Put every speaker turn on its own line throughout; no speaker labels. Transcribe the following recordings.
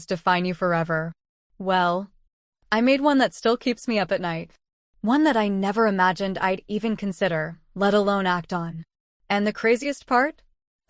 define you forever. Well, I made one that still keeps me up at night. One that I never imagined I'd even consider, let alone act on. And the craziest part?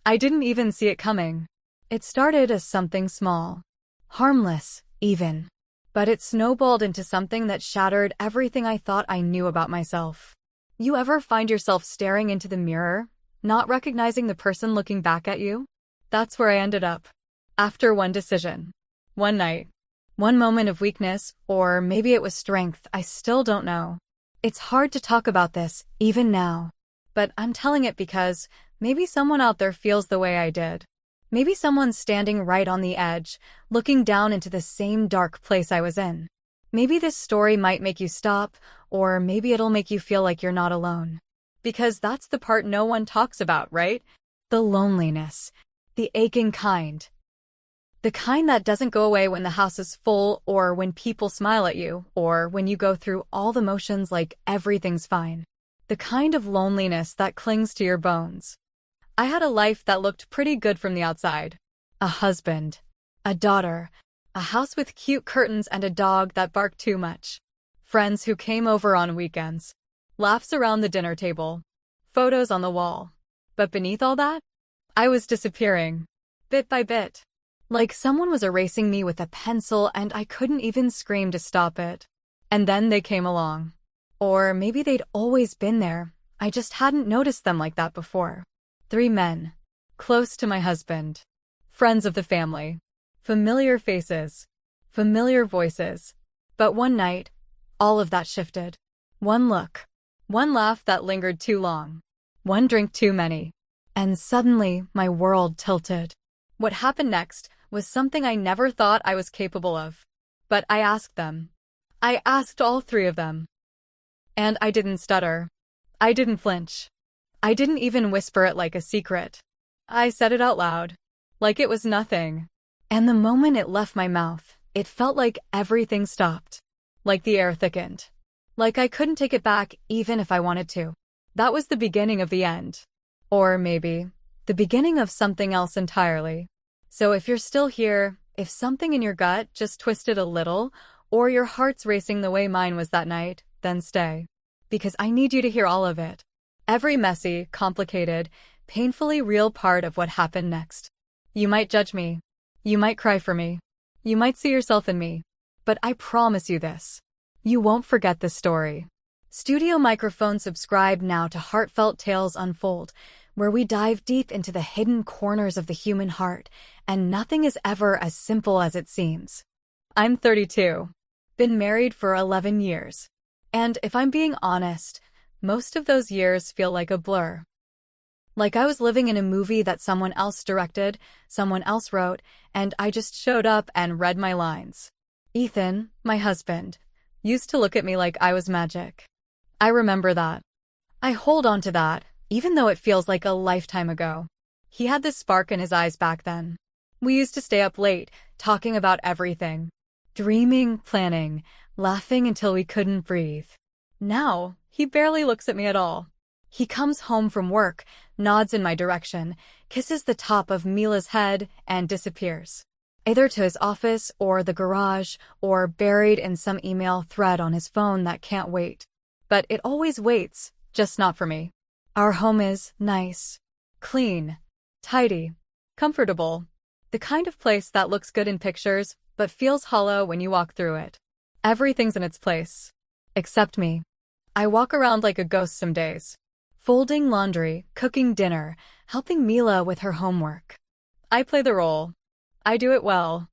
I didn't even see it coming. It started as something small. Harmless, even. But it snowballed into something that shattered everything I thought I knew about myself. You ever find yourself staring into the mirror, not recognizing the person looking back at you? That's where I ended up. After one decision. One night. One moment of weakness, or maybe it was strength, I still don't know. It's hard to talk about this, even now. But I'm telling it because maybe someone out there feels the way I did. Maybe someone's standing right on the edge, looking down into the same dark place I was in. Maybe this story might make you stop, or maybe it'll make you feel like you're not alone. Because that's the part no one talks about, right? The loneliness. The aching kind. The kind that doesn't go away when the house is full, or when people smile at you, or when you go through all the motions like everything's fine. The kind of loneliness that clings to your bones. I had a life that looked pretty good from the outside. A husband, a daughter, a house with cute curtains and a dog that barked too much. Friends who came over on weekends. Laughs around the dinner table. Photos on the wall. But beneath all that, I was disappearing. Bit by bit. Like someone was erasing me with a pencil and I couldn't even scream to stop it. And then they came along. Or maybe they'd always been there. I just hadn't noticed them like that before. 3 men. Close to my husband. Friends of the family. Familiar faces. Familiar voices. But one night, all of that shifted. One look. One laugh that lingered too long. One drink too many. And suddenly, my world tilted. What happened next was something I never thought I was capable of. But I asked them. I asked all 3 of them. And I didn't stutter. I didn't flinch. I didn't even whisper it like a secret. I said it out loud. Like it was nothing. And the moment it left my mouth, it felt like everything stopped. Like the air thickened. Like I couldn't take it back even if I wanted to. That was the beginning of the end. Or maybe, the beginning of something else entirely. So if you're still here, if something in your gut just twisted a little, or your heart's racing the way mine was that night, then stay. Because I need you to hear all of it. Every messy, complicated, painfully real part of what happened next. You might judge me. You might cry for me. You might see yourself in me. But I promise you this. You won't forget this story. Studio Microphone subscribe now to Heartfelt Tales Unfold, where we dive deep into the hidden corners of the human heart, and nothing is ever as simple as it seems. I'm 32. Been married for 11 years. And if I'm being honest, most of those years feel like a blur. Like I was living in a movie that someone else directed, someone else wrote, and I just showed up and read my lines. Ethan, my husband, used to look at me like I was magic. I remember that. I hold on to that, even though it feels like a lifetime ago. He had this spark in his eyes back then. We used to stay up late, talking about everything. Dreaming, planning, laughing until we couldn't breathe. Now, he barely looks at me at all. He comes home from work, nods in my direction, kisses the top of Mila's head, and disappears. Either to his office or the garage, or buried in some email thread on his phone that can't wait. But it always waits, just not for me. Our home is nice, clean, tidy, comfortable. The kind of place that looks good in pictures, but feels hollow when you walk through it. Everything's in its place. Except me. I walk around like a ghost some days. Folding laundry, cooking dinner, helping Mila with her homework. I play the role. I do it well.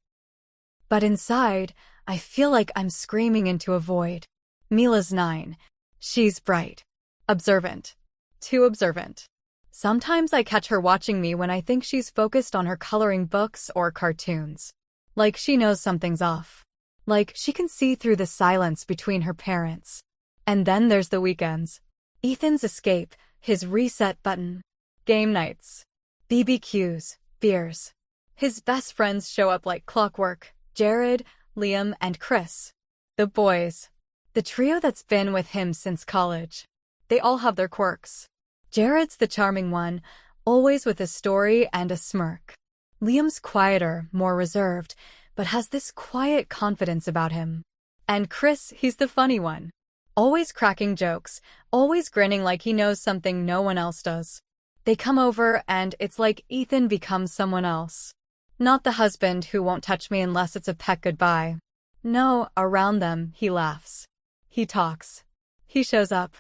But inside, I feel like I'm screaming into a void. Mila's 9. She's bright. Observant. Too observant. Sometimes I catch her watching me when I think she's focused on her coloring books or cartoons. Like she knows something's off. Like she can see through the silence between her parents. And then there's the weekends. Ethan's escape, his reset button. Game nights. BBQs, beers. His best friends show up like clockwork. Jared, Liam, and Chris. The boys. The trio that's been with him since college. They all have their quirks. Jared's the charming one, always with a story and a smirk. Liam's quieter, more reserved, but has this quiet confidence about him. And Chris, he's the funny one. Always cracking jokes, always grinning like he knows something no one else does. They come over and it's like Ethan becomes someone else. Not the husband who won't touch me unless it's a pet goodbye. No, around them, he laughs. He talks. He shows up.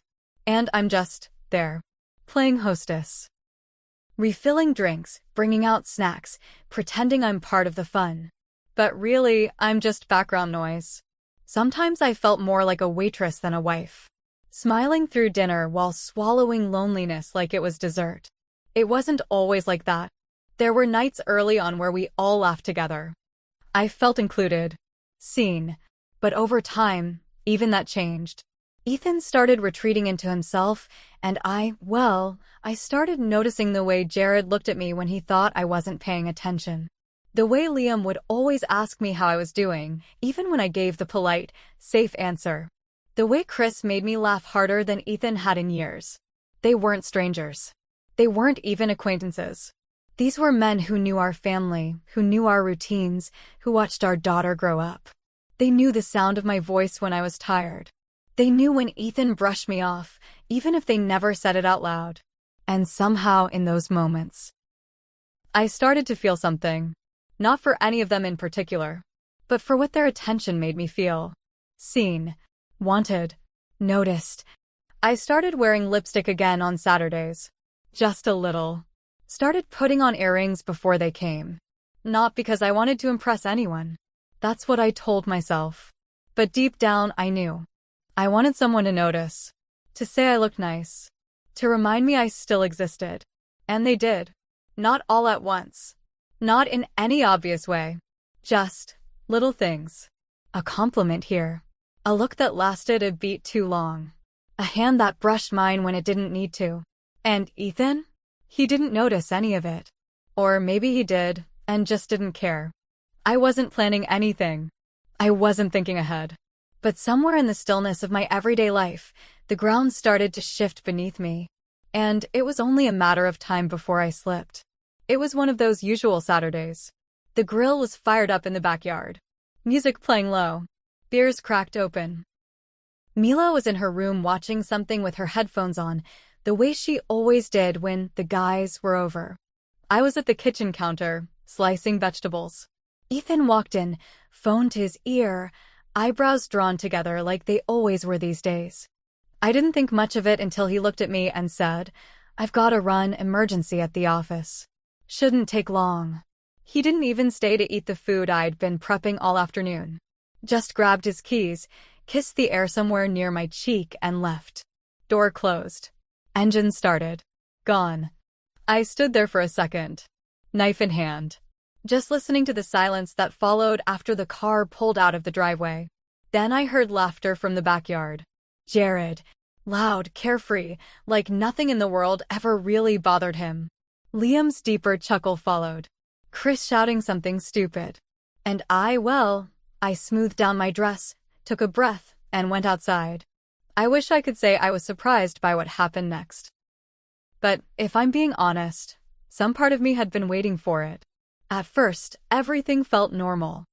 And I'm just there, playing hostess. Refilling drinks, bringing out snacks, pretending I'm part of the fun. But really, I'm just background noise. Sometimes I felt more like a waitress than a wife. Smiling through dinner while swallowing loneliness like it was dessert. It wasn't always like that. There were nights early on where we all laughed together. I felt included, seen. But over time, even that changed. Ethan started retreating into himself, and I started noticing the way Jared looked at me when he thought I wasn't paying attention. The way Liam would always ask me how I was doing, even when I gave the polite, safe answer. The way Chris made me laugh harder than Ethan had in years. They weren't strangers. They weren't even acquaintances. These were men who knew our family, who knew our routines, who watched our daughter grow up. They knew the sound of my voice when I was tired. They knew when Ethan brushed me off, even if they never said it out loud. And somehow in those moments, I started to feel something. Not for any of them in particular, but for what their attention made me feel. Seen, wanted, noticed. I started wearing lipstick again on Saturdays. Just a little. Started putting on earrings before they came. Not because I wanted to impress anyone. That's what I told myself. But deep down, I knew. I wanted someone to notice. To say I looked nice. To remind me I still existed. And they did. Not all at once. Not in any obvious way. Just little things. A compliment here. A look that lasted a beat too long. A hand that brushed mine when it didn't need to. And Ethan? He didn't notice any of it. Or maybe he did, and just didn't care. I wasn't planning anything. I wasn't thinking ahead. But somewhere in the stillness of my everyday life, the ground started to shift beneath me. And it was only a matter of time before I slipped. It was one of those usual Saturdays. The grill was fired up in the backyard. Music playing low. Beers cracked open. Mila was in her room watching something with her headphones on, the way she always did when the guys were over. I was at the kitchen counter, slicing vegetables. Ethan walked in, phone to his ear, eyebrows drawn together like they always were these days. I didn't think much of it until he looked at me and said, "I've got a run emergency at the office. Shouldn't take long." He didn't even stay to eat the food I'd been prepping all afternoon. Just grabbed his keys, kissed the air somewhere near my cheek and left. Door closed. Engine started. Gone. I stood there for a second, knife in hand, just listening to the silence that followed after the car pulled out of the driveway. Then I heard laughter from the backyard. Jared. Loud, carefree, like nothing in the world ever really bothered him. Liam's deeper chuckle followed. Chris shouting something stupid. And I smoothed down my dress, took a breath, and went outside. I wish I could say I was surprised by what happened next. But if I'm being honest, some part of me had been waiting for it. At first, everything felt normal.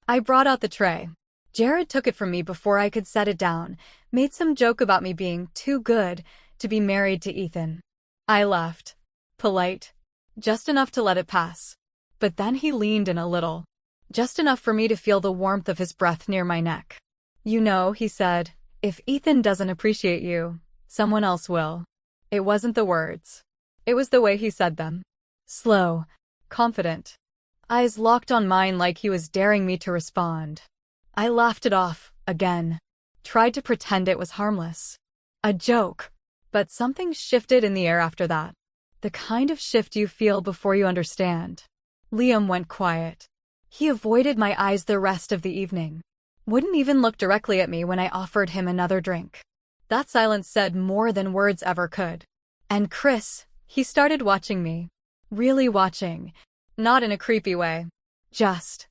I brought out the tray. Jared took it from me before I could set it down, made some joke about me being too good to be married to Ethan. I laughed. Polite. Just enough to let it pass. But then he leaned in a little. Just enough for me to feel the warmth of his breath near my neck. "You know," he said, "if Ethan doesn't appreciate you, someone else will." It wasn't the words. It was the way he said them. Slow. Confident. Eyes locked on mine like he was daring me to respond. I laughed it off, again. Tried to pretend it was harmless. A joke. But something shifted in the air after that. The kind of shift you feel before you understand. Liam went quiet. He avoided my eyes the rest of the evening. Wouldn't even look directly at me when I offered him another drink. That silence said more than words ever could. And Chris, he started watching me. Really watching. Not in a creepy way. Just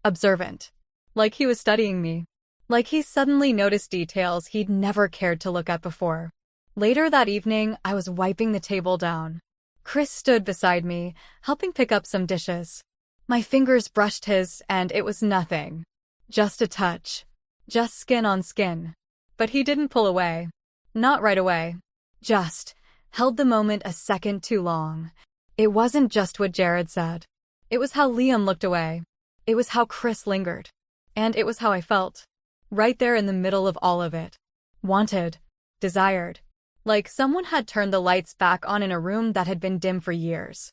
observant. Like he was studying me. Like he suddenly noticed details he'd never cared to look at before. Later that evening, I was wiping the table down. Chris stood beside me, helping pick up some dishes. My fingers brushed his, and it was nothing. Just a touch. Just skin on skin. But he didn't pull away. Not right away. Just held the moment a second too long. It wasn't just what Jared said. It was how Liam looked away. It was how Chris lingered. And it was how I felt. Right there in the middle of all of it. Wanted. Desired. Like someone had turned the lights back on in a room that had been dim for years.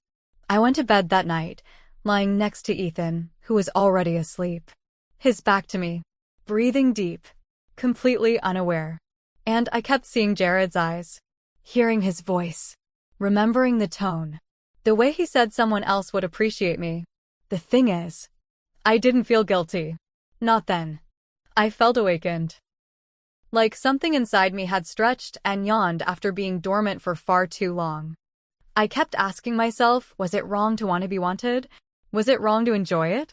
I went to bed that night, lying next to Ethan, who was already asleep. His back to me. Breathing deep. Completely unaware. And I kept seeing Jared's eyes. Hearing his voice. Remembering the tone. The way he said someone else would appreciate me. The thing is, I didn't feel guilty. Not then. I felt awakened. Like something inside me had stretched and yawned after being dormant for far too long. I kept asking myself, was it wrong to want to be wanted? Was it wrong to enjoy it?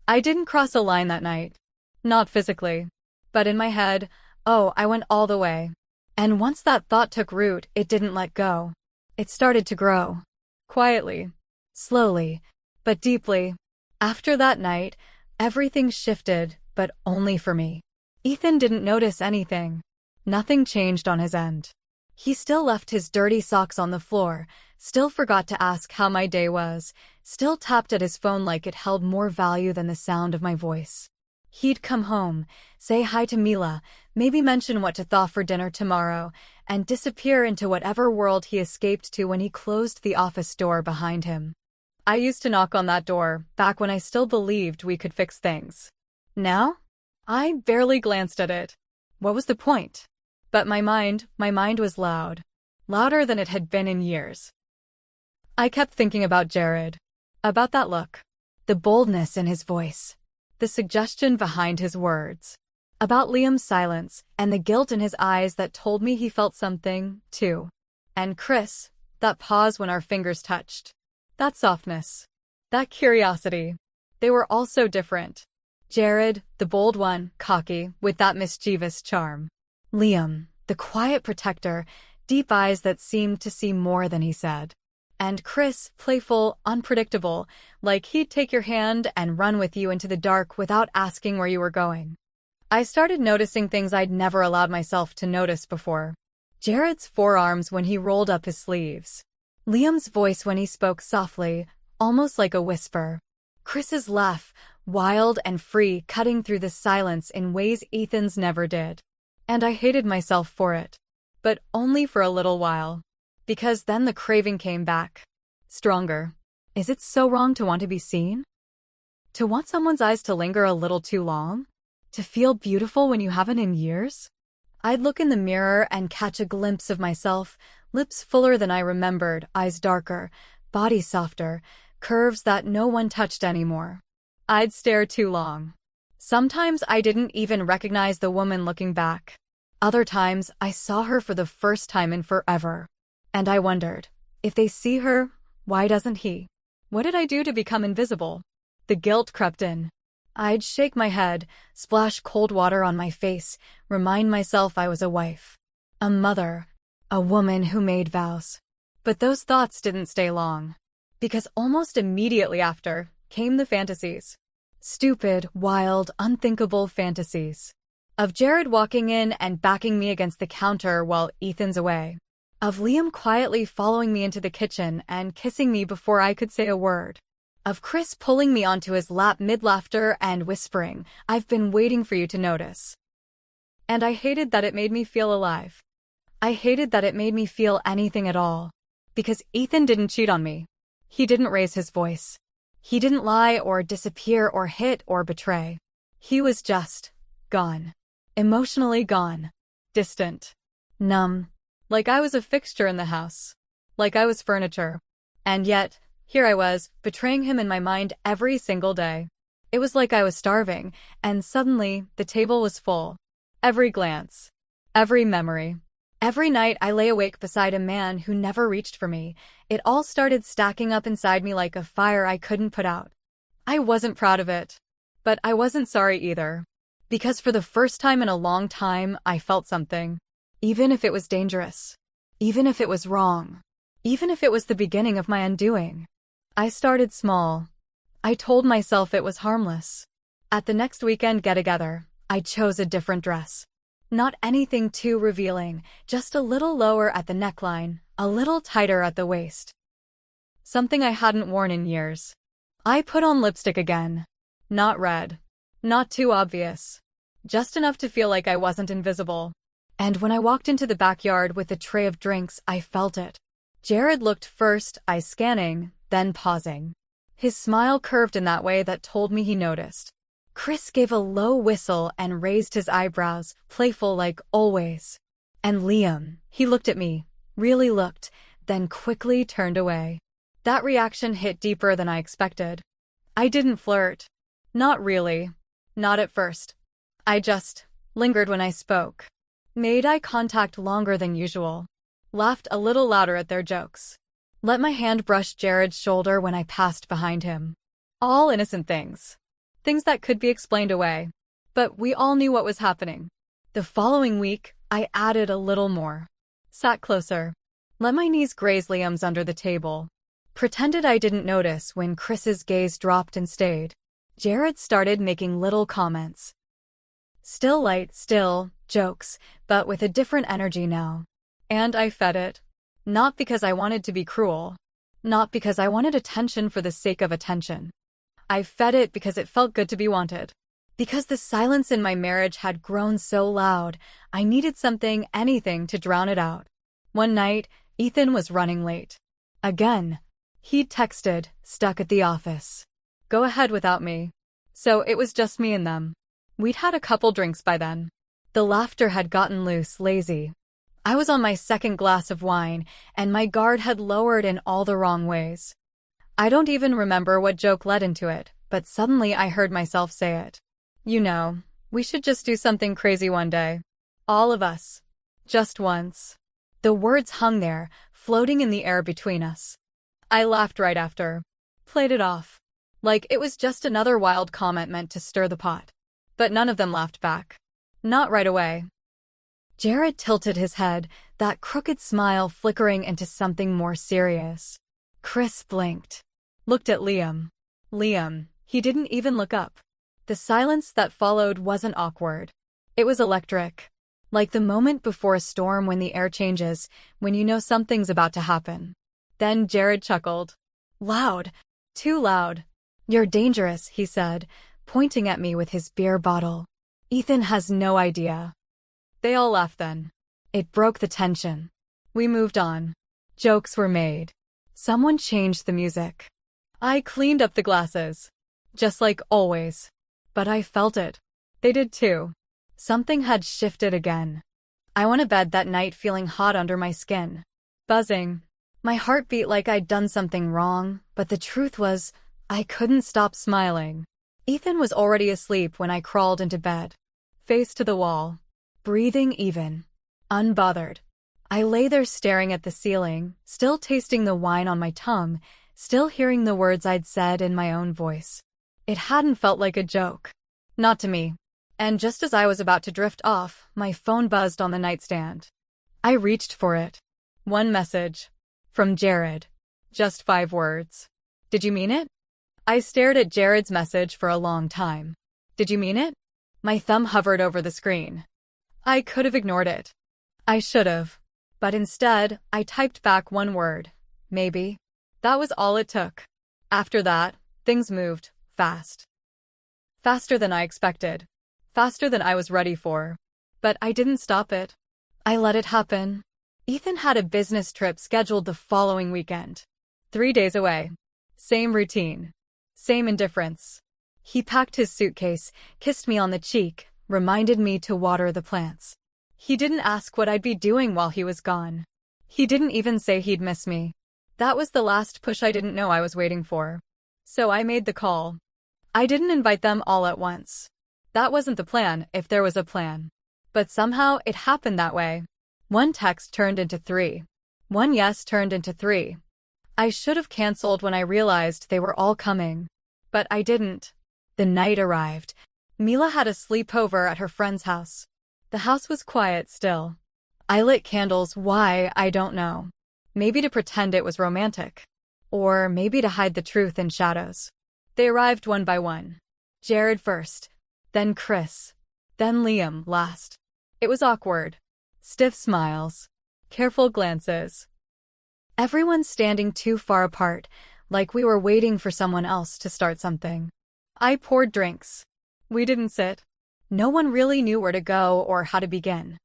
I didn't cross a line that night. Not physically. But in my head, oh, I went all the way. And once that thought took root, it didn't let go. It started to grow. Quietly. Slowly. But deeply. After that night, everything shifted, but only for me. Ethan didn't notice anything. Nothing changed on his end. He still left his dirty socks on the floor, still forgot to ask how my day was, still tapped at his phone like it held more value than the sound of my voice. He'd come home, say hi to Mila, maybe mention what to thaw for dinner tomorrow, and disappear into whatever world he escaped to when he closed the office door behind him. I used to knock on that door, back when I still believed we could fix things. Now? I barely glanced at it. What was the point? But my mind was loud. Louder than it had been in years. I kept thinking about Jared. About that look. The boldness in his voice. The suggestion behind his words. About Liam's silence and the guilt in his eyes that told me he felt something, too. And Chris, that pause when our fingers touched. That softness. That curiosity. They were all so different. Jared, the bold one, cocky, with that mischievous charm. Liam, the quiet protector, deep eyes that seemed to see more than he said. And Chris, playful, unpredictable, like he'd take your hand and run with you into the dark without asking where you were going. I started noticing things I'd never allowed myself to notice before. Jared's forearms when he rolled up his sleeves. Liam's voice when he spoke softly, almost like a whisper. Chris's laugh, wild and free, cutting through the silence in ways Ethan's never did. And I hated myself for it. But only for a little while. Because then the craving came back. Stronger. Is it so wrong to want to be seen? To want someone's eyes to linger a little too long? To feel beautiful when you haven't in years? I'd look in the mirror and catch a glimpse of myself, lips fuller than I remembered, eyes darker, body softer, curves that no one touched anymore. I'd stare too long. Sometimes I didn't even recognize the woman looking back. Other times I saw her for the first time in forever. And I wondered, if they see her, why doesn't he? What did I do to become invisible? The guilt crept in. I'd shake my head, splash cold water on my face, remind myself I was a wife. A mother. A woman who made vows. But those thoughts didn't stay long. Because almost immediately after, came the fantasies. Stupid, wild, unthinkable fantasies. Of Jared walking in and backing me against the counter while Ethan's away. Of Liam quietly following me into the kitchen and kissing me before I could say a word. Of Chris pulling me onto his lap mid-laughter and whispering, "I've been waiting for you to notice." And I hated that it made me feel alive. I hated that it made me feel anything at all. Because Ethan didn't cheat on me. He didn't raise his voice. He didn't lie or disappear or hit or betray. He was just gone. Emotionally gone. Distant. Numb. Like I was a fixture in the house. Like I was furniture. And yet, here I was, betraying him in my mind every single day. It was like I was starving, and suddenly, the table was full. Every glance. Every memory. Every night I lay awake beside a man who never reached for me. It all started stacking up inside me like a fire I couldn't put out. I wasn't proud of it. But I wasn't sorry either. Because for the first time in a long time, I felt something. Even if it was dangerous. Even if it was wrong. Even if it was the beginning of my undoing. I started small. I told myself it was harmless. At the next weekend get-together, I chose a different dress. Not anything too revealing, just a little lower at the neckline, a little tighter at the waist. Something I hadn't worn in years. I put on lipstick again. Not red. Not too obvious. Just enough to feel like I wasn't invisible. And when I walked into the backyard with a tray of drinks, I felt it. Jared looked first, eyes scanning, then pausing. His smile curved in that way that told me he noticed. Chris gave a low whistle and raised his eyebrows, playful like always. And Liam, he looked at me, really looked, then quickly turned away. That reaction hit deeper than I expected. I didn't flirt. Not really. Not at first. I just lingered when I spoke. Made eye contact longer than usual. Laughed a little louder at their jokes. Let my hand brush Jared's shoulder when I passed behind him. All innocent things. Things that could be explained away. But we all knew what was happening. The following week, I added a little more. Sat closer. Let my knees graze Liam's under the table. Pretended I didn't notice when Chris's gaze dropped and stayed. Jared started making little comments. Still light, still jokes, but with a different energy now. And I fed it. Not because I wanted to be cruel. Not because I wanted attention for the sake of attention. I fed it because it felt good to be wanted. Because the silence in my marriage had grown so loud, I needed something, anything, to drown it out. One night, Ethan was running late. Again. He'd texted, stuck at the office. Go ahead without me. So it was just me and them. We'd had a couple drinks by then. The laughter had gotten loose, lazy. I was on my second glass of wine, and my guard had lowered in all the wrong ways. I don't even remember what joke led into it, but suddenly I heard myself say it. You know, we should just do something crazy one day. All of us. Just once. The words hung there, floating in the air between us. I laughed right after. Played it off. Like it was just another wild comment meant to stir the pot. But none of them laughed back. Not right away. Jared tilted his head, that crooked smile flickering into something more serious. Chris blinked. Looked at Liam. Liam, he didn't even look up. The silence that followed wasn't awkward. It was electric. Like the moment before a storm when the air changes, when you know something's about to happen. Then Jared chuckled. Loud. Too loud. You're dangerous, he said, pointing at me with his beer bottle. Ethan has no idea. They all laughed then. It broke the tension. We moved on. Jokes were made. Someone changed the music. I cleaned up the glasses. Just like always. But I felt it. They did too. Something had shifted again. I went to bed that night feeling hot under my skin. Buzzing. My heart beat like I'd done something wrong, but the truth was, I couldn't stop smiling. Ethan was already asleep when I crawled into bed. Face to the wall. Breathing even. Unbothered. I lay there staring at the ceiling, still tasting the wine on my tongue, still hearing the words I'd said in my own voice. It hadn't felt like a joke. Not to me. And just as I was about to drift off, my phone buzzed on the nightstand. I reached for it. One message. From Jared. Just 5 words. Did you mean it? I stared at Jared's message for a long time. Did you mean it? My thumb hovered over the screen. I could have ignored it. I should have. But instead, I typed back one word. Maybe. That was all it took. After that, things moved fast. Faster than I expected. Faster than I was ready for. But I didn't stop it. I let it happen. Ethan had a business trip scheduled the following weekend. 3 days away. Same routine. Same indifference. He packed his suitcase, kissed me on the cheek, reminded me to water the plants. He didn't ask what I'd be doing while he was gone. He didn't even say he'd miss me. That was the last push I didn't know I was waiting for. So I made the call. I didn't invite them all at once. That wasn't the plan, if there was a plan. But somehow it happened that way. One text turned into 3. One yes turned into 3. I should have canceled when I realized they were all coming. But I didn't. The night arrived. Mila had a sleepover at her friend's house. The house was quiet still. I lit candles, why, I don't know. Maybe to pretend it was romantic. Or maybe to hide the truth in shadows. They arrived one by one. Jared first, then Chris, then Liam last. It was awkward. Stiff smiles, careful glances. Everyone standing too far apart, like we were waiting for someone else to start something. I poured drinks. We didn't sit. No one really knew where to go or how to begin.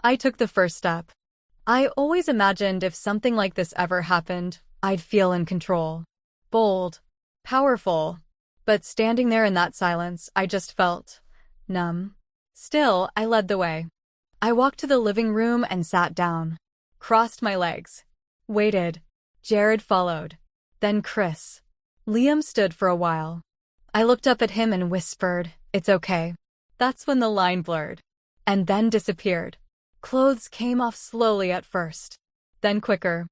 I took the first step. I always imagined if something like this ever happened, I'd feel in control. Bold. Powerful. But standing there in that silence, I just felt numb. Still, I led the way. I walked to the living room and sat down. Crossed my legs. Waited. Jared followed. Then Chris. Liam stood for a while. I looked up at him and whispered, "It's okay." That's when the line blurred. And then disappeared. Clothes came off slowly at first. Then quicker.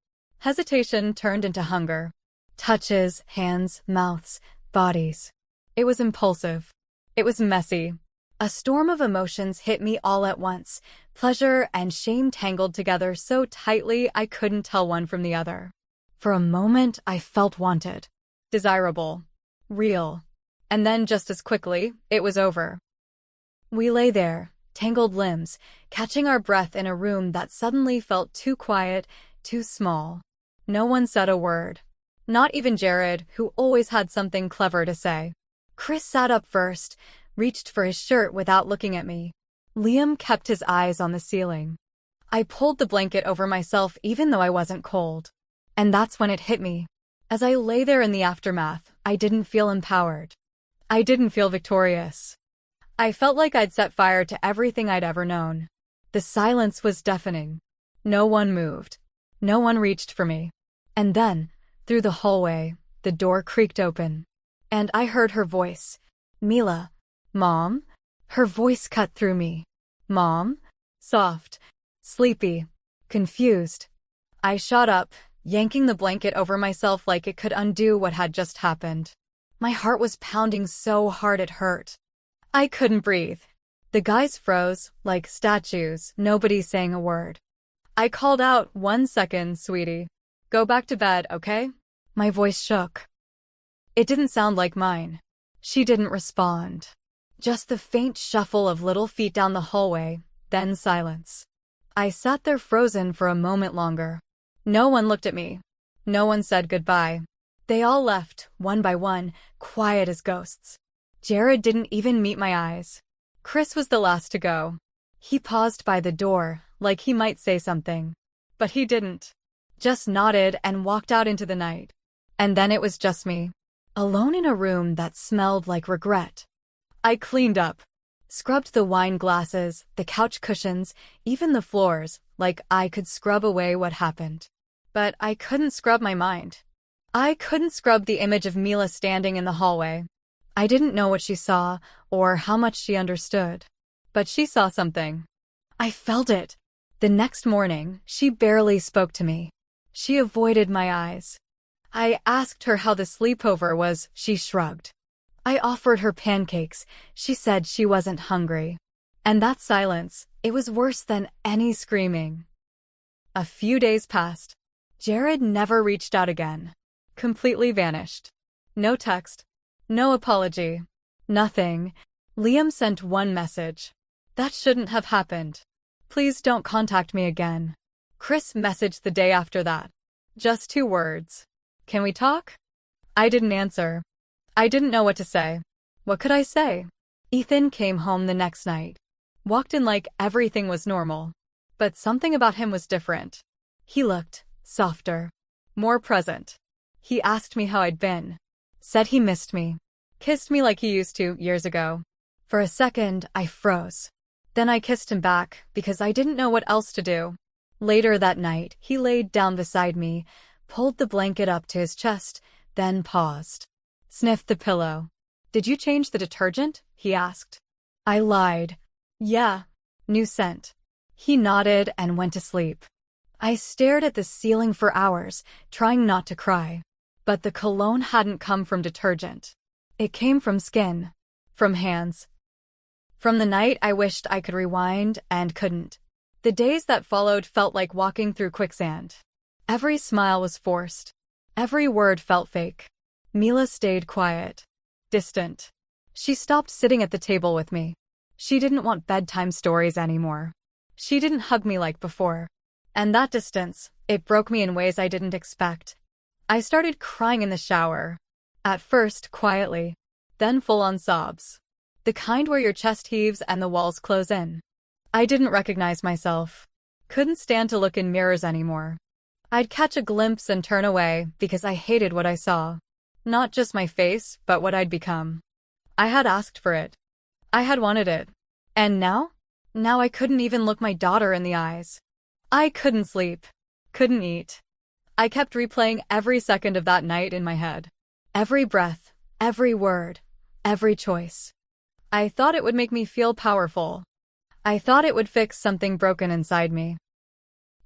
Hesitation turned into hunger. Touches, hands, mouths, bodies. It was impulsive. It was messy. A storm of emotions hit me all at once. Pleasure and shame tangled together so tightly I couldn't tell one from the other. For a moment, I felt wanted. Desirable. Real. And then just as quickly, it was over. We lay there, tangled limbs, catching our breath in a room that suddenly felt too quiet, too small. No one said a word. Not even Jared, who always had something clever to say. Chris sat up first, reached for his shirt without looking at me. Liam kept his eyes on the ceiling. I pulled the blanket over myself even though I wasn't cold. And that's when it hit me. As I lay there in the aftermath, I didn't feel empowered. I didn't feel victorious. I felt like I'd set fire to everything I'd ever known. The silence was deafening. No one moved. No one reached for me. And then, through the hallway, the door creaked open. And I heard her voice. "Mila. Mom?" Her voice cut through me. "Mom?" Soft. Sleepy. Confused. I shot up, yanking the blanket over myself like it could undo what had just happened. My heart was pounding so hard it hurt. I couldn't breathe. The guys froze, like statues, nobody saying a word. I called out, "1 second, sweetie. Go back to bed, okay?" My voice shook. It didn't sound like mine. She didn't respond. Just the faint shuffle of little feet down the hallway, then silence. I sat there frozen for a moment longer. No one looked at me. No one said goodbye. They all left, one by one, quiet as ghosts. Jared didn't even meet my eyes. Chris was the last to go. He paused by the door, like he might say something. But he didn't. Just nodded and walked out into the night. And then it was just me. Alone in a room that smelled like regret. I cleaned up. Scrubbed the wine glasses, the couch cushions, even the floors, like I could scrub away what happened. But I couldn't scrub my mind. I couldn't scrub the image of Mila standing in the hallway. I didn't know what she saw, or how much she understood. But she saw something. I felt it. The next morning, she barely spoke to me. She avoided my eyes. I asked her how the sleepover was, she shrugged. I offered her pancakes, she said she wasn't hungry. And that silence, it was worse than any screaming. A few days passed. Jared never reached out again. Completely vanished. No text. No apology. Nothing. Liam sent one message. "That shouldn't have happened. Please don't contact me again." Chris messaged the day after that. Just 2 words. "Can we talk?" I didn't answer. I didn't know what to say. What could I say? Ethan came home the next night. Walked in like everything was normal. But something about him was different. He looked softer. More present. He asked me how I'd been. Said he missed me. Kissed me like he used to years ago. For a second, I froze. Then I kissed him back because I didn't know what else to do. Later that night, he laid down beside me, pulled the blanket up to his chest, then paused. Sniffed the pillow. "Did you change the detergent?" he asked. I lied. "Yeah. New scent." He nodded and went to sleep. I stared at the ceiling for hours, trying not to cry. But the cologne hadn't come from detergent. It came from skin. From hands. From the night I wished I could rewind and couldn't. The days that followed felt like walking through quicksand. Every smile was forced. Every word felt fake. Mila stayed quiet. distant. She stopped sitting at the table with me. She didn't want bedtime stories anymore. She didn't hug me like before. And that distance, it broke me in ways I didn't expect. I started crying in the shower. At first, quietly. Then full-on sobs. The kind where your chest heaves and the walls close in. I didn't recognize myself. Couldn't stand to look in mirrors anymore. I'd catch a glimpse and turn away because I hated what I saw. Not just my face, but what I'd become. I had asked for it. I had wanted it. And now? Now I couldn't even look my daughter in the eyes. I couldn't sleep. Couldn't eat. I kept replaying every second of that night in my head. Every breath, every word, every choice. I thought it would make me feel powerful. I thought it would fix something broken inside me.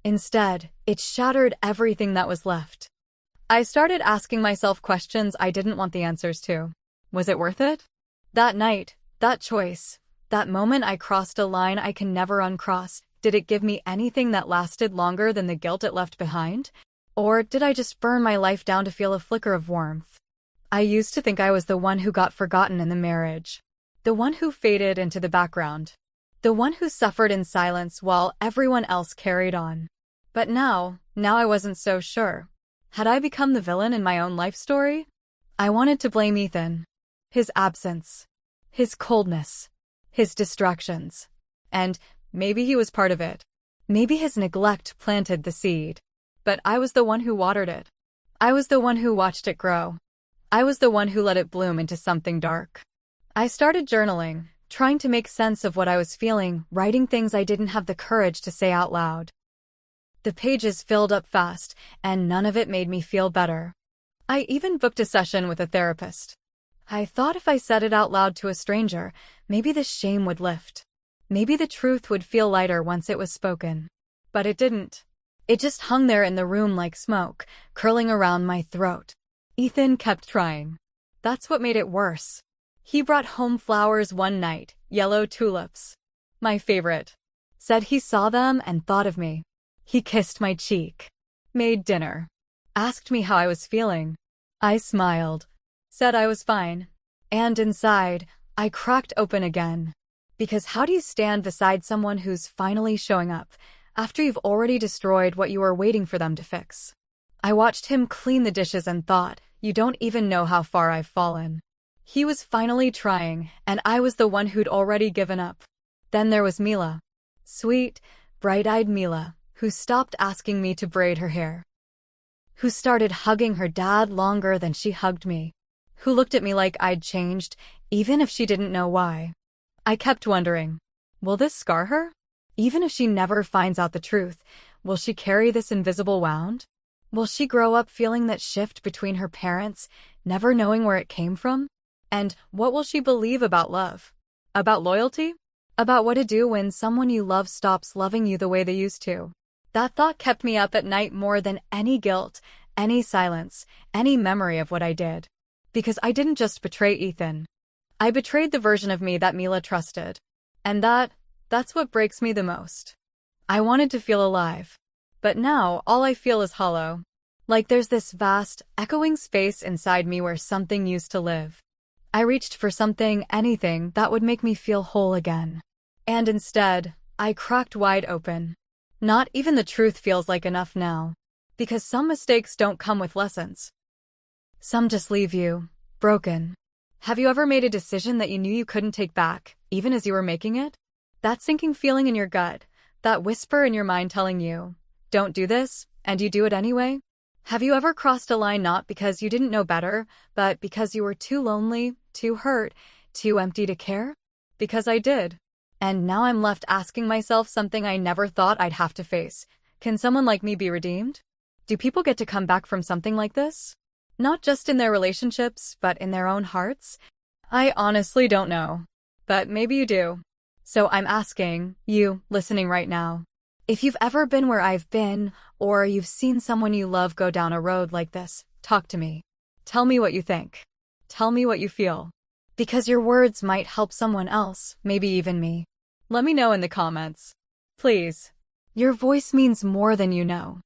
Instead, it shattered everything that was left. I started asking myself questions I didn't want the answers to. Was it worth it? That night, that choice, that moment I crossed a line I can never uncross, did it give me anything that lasted longer than the guilt it left behind? Or did I just burn my life down to feel a flicker of warmth? I used to think I was the one who got forgotten in the marriage. The one who faded into the background. The one who suffered in silence while everyone else carried on. But now I wasn't so sure. Had I become the villain in my own life story? I wanted to blame Ethan. His absence. His coldness. His distractions. And maybe he was part of it. Maybe his neglect planted the seed. But I was the one who watered it. I was the one who watched it grow. I was the one who let it bloom into something dark. I started journaling, trying to make sense of what I was feeling, writing things I didn't have the courage to say out loud. The pages filled up fast, and none of it made me feel better. I even booked a session with a therapist. I thought if I said it out loud to a stranger, maybe the shame would lift. Maybe the truth would feel lighter once it was spoken. But it didn't. It just hung there in the room like smoke, curling around my throat. Ethan kept trying. That's what made it worse. He brought home flowers one night, yellow tulips. My favorite. Said he saw them and thought of me. He kissed my cheek. Made dinner. Asked me how I was feeling. I smiled. Said I was fine. And inside, I cracked open again. Because how do you stand beside someone who's finally showing up, after you've already destroyed what you were waiting for them to fix? I watched him clean the dishes and thought, you don't even know how far I've fallen. He was finally trying, and I was the one who'd already given up. Then there was Mila. Sweet, bright-eyed Mila, who stopped asking me to braid her hair. Who started hugging her dad longer than she hugged me. Who looked at me like I'd changed, even if she didn't know why. I kept wondering, will this scar her? Even if she never finds out the truth, will she carry this invisible wound? Will she grow up feeling that shift between her parents, never knowing where it came from? And what will she believe about love? About loyalty? About what to do when someone you love stops loving you the way they used to? That thought kept me up at night more than any guilt, any silence, any memory of what I did. Because I didn't just betray Ethan. I betrayed the version of me that Mila trusted. And that's what breaks me the most. I wanted to feel alive. But now, all I feel is hollow. Like there's this vast, echoing space inside me where something used to live. I reached for something, anything, that would make me feel whole again. And instead, I cracked wide open. Not even the truth feels like enough now. Because some mistakes don't come with lessons. Some just leave you, broken. Have you ever made a decision that you knew you couldn't take back, even as you were making it? That sinking feeling in your gut, that whisper in your mind telling you, don't do this, and you do it anyway? Have you ever crossed a line not because you didn't know better, but because you were too lonely, too hurt, too empty to care? Because I did. And now I'm left asking myself something I never thought I'd have to face. Can someone like me be redeemed? Do people get to come back from something like this? Not just in their relationships, but in their own hearts? I honestly don't know. But maybe you do. So I'm asking, you, listening right now, if you've ever been where I've been, or you've seen someone you love go down a road like this, talk to me. Tell me what you think. Tell me what you feel. Because your words might help someone else, maybe even me. Let me know in the comments. Please. Your voice means more than you know.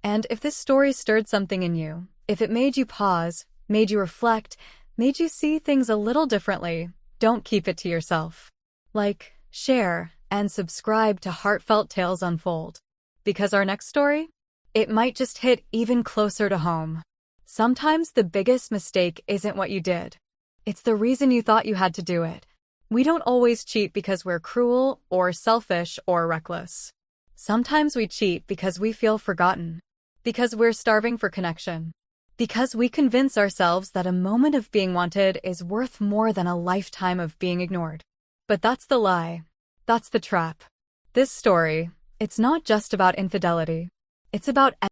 And if this story stirred something in you, if it made you pause, made you reflect, made you see things a little differently, don't keep it to yourself. Like, share, and subscribe to Heartfelt Tales Unfold. Because our next story? It might just hit even closer to home. Sometimes the biggest mistake isn't what you did. It's the reason you thought you had to do it. We don't always cheat because we're cruel, or selfish, or reckless. Sometimes we cheat because we feel forgotten. Because we're starving for connection. Because we convince ourselves that a moment of being wanted is worth more than a lifetime of being ignored. But that's the lie. That's the trap. This story, it's not just about infidelity. It's about